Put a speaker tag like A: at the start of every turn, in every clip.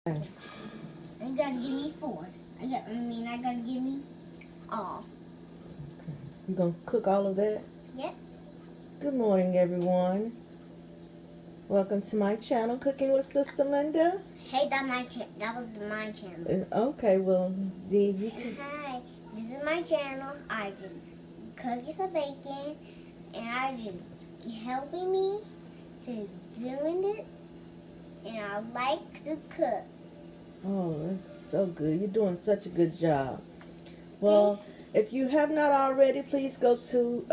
A: You gotta give me 4. I gotta give me all.
B: You gonna cook all of that?
A: Yep.
B: Good morning, everyone. Welcome to my channel, Cooking with Sister Linda.
A: Hey, that was my channel.
B: Okay, well, you too.
A: Hi, this is my channel. I just cook some bacon, and I just helping me to doing it, and I like to cook.
B: Oh, that's so good. You're doing such a good job. Well, if you have not already, please go to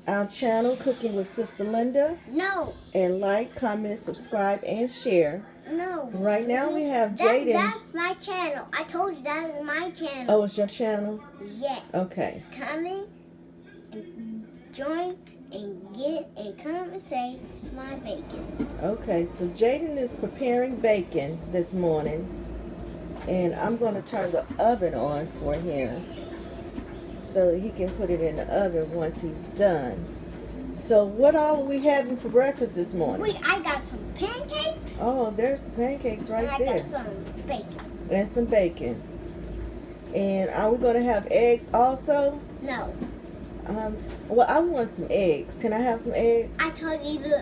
B: our channel, Cooking with Sister Linda.
A: No.
B: And like, comment, subscribe, and share.
A: No.
B: Right now we have Jaden.
A: That's my channel. I told you that is my channel.
B: Oh, it's your channel?
A: Yes.
B: Okay.
A: Come in and join and come and say my bacon.
B: Okay, so Jaden is preparing bacon this morning. And I'm going to turn the oven on for him so he can put it in the oven once he's done. So what all are we having for breakfast this morning?
A: Wait, I got some pancakes.
B: Oh, there's the pancakes right there.
A: And I got some bacon.
B: And some bacon. And are we going to have eggs also?
A: No.
B: Well, I want some eggs. Can I have some eggs?
A: I told you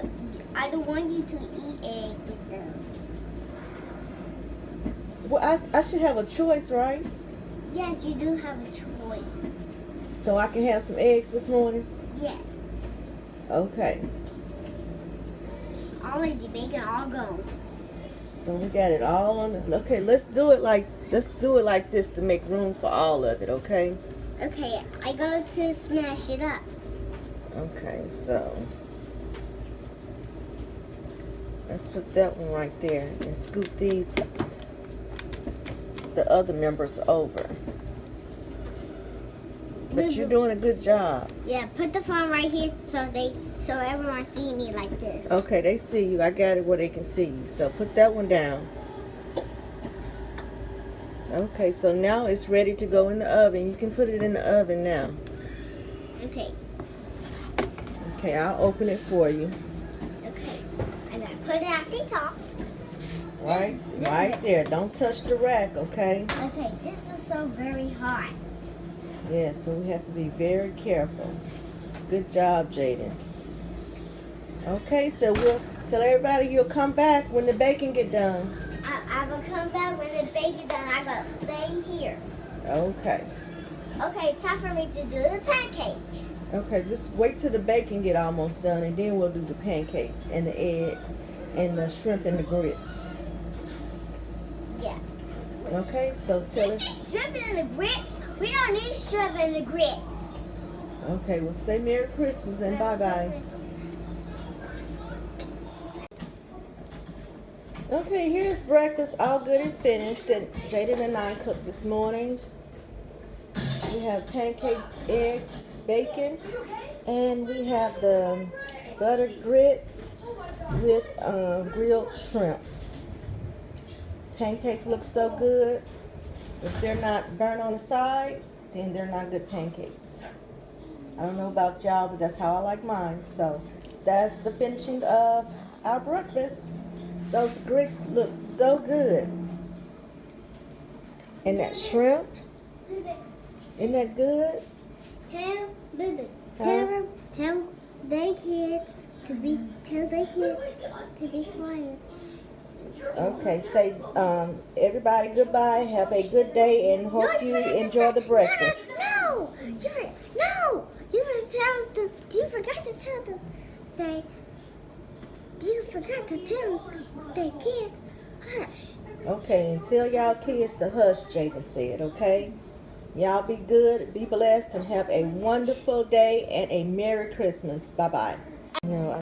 A: I don't want you to eat egg with those.
B: Well, I should have a choice, right?
A: Yes, you do have a choice.
B: So I can have some eggs this morning?
A: Yes.
B: Okay.
A: All of the bacon all gone.
B: So we got it all on the, okay, let's do it like this to make room for all of it, okay?
A: Okay, I go to smash it up.
B: Okay, so let's put that one right there and scoop the other members over. But you're doing a good job.
A: Yeah, put the phone right here so everyone see me like this.
B: Okay, they see you. I got it where they can see you. So put that one down. Okay, so now it's ready to go in the oven. You can put it in the oven now.
A: Okay.
B: Okay, I'll open it for you.
A: Okay. I gotta put it at the top.
B: Right there. Don't touch the rack, okay?
A: Okay, this is so very hot.
B: Yeah, so we have to be very careful. Good job, Jaden. Okay, so we'll tell everybody you'll come back when the bacon get done.
A: I will come back when the bacon done. I gotta stay here.
B: Okay.
A: Okay, time for me to do the pancakes.
B: Okay, just wait till the bacon get almost done, and then we'll do the pancakes and the eggs and the shrimp and the grits.
A: Yeah.
B: Okay, so tell
A: Is
B: us.
A: this shrimp and the grits? We don't need shrimp and the grits.
B: Okay, well say Merry Christmas and bye-bye. Okay, here's breakfast, all good and finished, that Jaden and I cooked this morning. We have pancakes, eggs, bacon, and we have the buttered grits with grilled shrimp. Pancakes look so good. If they're not burnt on the side, then they're not good pancakes. I don't know about y'all, but that's how I like mine. So that's the finishing of our breakfast. Those grits look so good. And that shrimp, isn't that good?
A: Tell
B: Huh?
A: their kids to be quiet.
B: Okay, say everybody goodbye, have a good day, and hope you enjoy the breakfast.
A: No, you forgot to tell them. Say, you forgot to tell their kids, hush.
B: Okay, and tell y'all kids to hush, Jaden said, okay? Y'all be good, be blessed, and have a wonderful day and a Merry Christmas. Bye-bye. No,